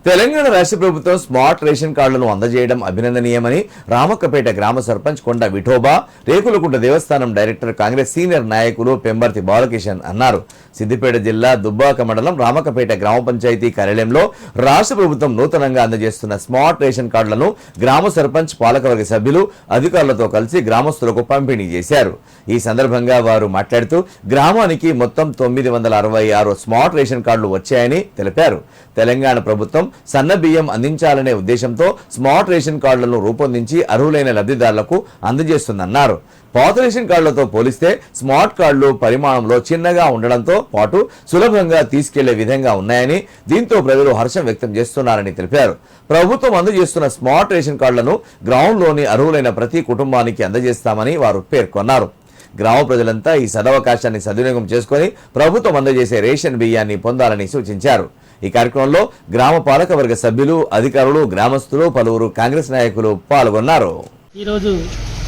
తెలంగాణ రాష్ట్ర ప్రభుత్వం smart ration కార్డులను అందజేయడం అభినందనీయమని రామక్కపేట గ్రామ సర్పంచ్ కొండ విఠోబా, రేకులకుంట దేవస్థానం డైరెక్టర్ కాంగ్రెస్ సీనియర్ నాయకులు పెంబర్తి బాలకిషన్ అన్నారు. సిద్దిపేట జిల్లా దుబ్బాక మండలం రామక్కపేట గ్రామ పంచాయతీ కార్యాలయంలో రాష్ట్ర ప్రభుత్వం నూతనంగా అందజేస్తున్న స్మార్ట్ రేషన్ కార్డులను గ్రామ సర్పంచ్, పాలకవర్గ సభ్యులు, అధికారులతో కలిసి గ్రామస్తులకు పంపిణీ చేశారు. ఈ సందర్భంగా వారు మాట్లాడుతూ గ్రామానికి మొత్తం 966 స్మార్ట్ రేషన్ కార్డులు వచ్చాయని తెలిపారు. తెలంగాణ ప్రభుత్వం సన్న బియ్యం అందించాలనే ఉద్దేశంతో స్మార్ట్ రేషన్ కార్డులను రూపొందించి అర్హులైన లబ్ధిదారులకు అందజేస్తుందన్నారు. పాత రేషన్ కార్డులతో పోలిస్తే స్మార్ట్ కార్డులు పరిమాణంలో చిన్నగా ఉండడంతో పాటు సులభంగా తీసుకెళ్లే విధంగా ఉన్నాయని, దీంతో ప్రజలు హర్షం వ్యక్తం చేస్తున్నారని తెలిపారు. ప్రభుత్వం అందజేస్తున్న స్మార్ట్ రేషన్ కార్డులను గ్రామంలోని అర్హులైన ప్రతి కుటుంబానికి అందజేస్తామని వారు పేర్కొన్నారు. గ్రామ ప్రజలంతా ఈ సదవకాశాన్ని సద్వినియోగం చేసుకుని ప్రభుత్వం అందజేసే రేషన్ బియ్యాన్ని పొందాలని సూచించారు. ఈ కార్యక్రమంలో గ్రామ పాలకవర్గ సభ్యులు, అధికారులు, గ్రామస్తులు, పలువురు కాంగ్రెస్ నాయకులు పాల్గొన్నారు. ఈరోజు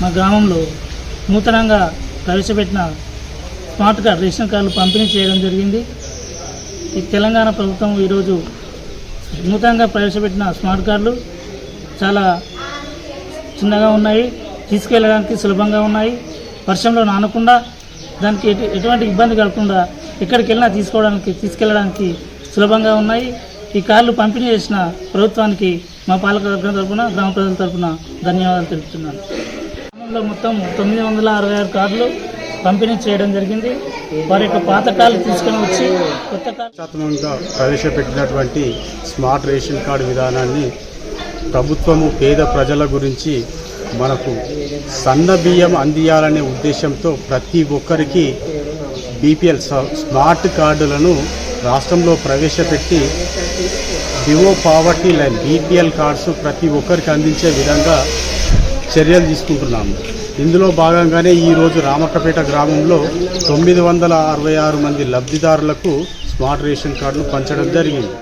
మా గ్రామంలో నూతనంగా ప్రవేశపెట్టిన స్మార్ట్ కార్డు రేషన్ కార్డులు పంపిణీ చేయడం జరిగింది. ఈ తెలంగాణ ప్రభుత్వం ఈరోజు నూతనంగా ప్రవేశపెట్టిన స్మార్ట్ కార్డులు చాలా చిన్నగా ఉన్నాయి, తీసుకెళ్ళడానికి సులభంగా ఉన్నాయి, వర్షంలో నానకుండా దానికి ఎటువంటి ఇబ్బంది కలగకుండా ఎక్కడికి వెళ్ళినా తీసుకెళ్ళడానికి సులభంగా ఉన్నాయి. ఈ కార్డులు పంపిణీ చేసిన ప్రభుత్వానికి మా పాలకవర్గం తరఫున, గ్రామ ప్రజల తరఫున ధన్యవాదాలు తెలుపుతున్నాను. గ్రామంలో మొత్తం 966 కార్డులు పంపిణీ చేయడం జరిగింది. వారి యొక్క పాత కార్డులు తీసుకొని వచ్చి కొత్త కార్డుగా ప్రవేశపెట్టినటువంటి స్మార్ట్ రేషన్ కార్డు విధానాన్ని ప్రభుత్వము పేద ప్రజల గురించి మనకు సన్న బియ్యం అందియాలనే ఉద్దేశంతో ప్రతి ఒక్కరికి బీపీఎల్ స్మార్ట్ కార్డులను రాష్ట్రంలో ప్రవేశపెట్టి below poverty line BPL cards ప్రతి ఒక్కరికి అందించే విధంగా చర్యలు తీసుకుంటున్నాము. ఇందులో భాగంగానే ఈరోజు రామక్కపేట గ్రామంలో 966 మంది లబ్ధిదారులకు స్మార్ట్ రేషన్ కార్డులు పంచడం జరిగింది.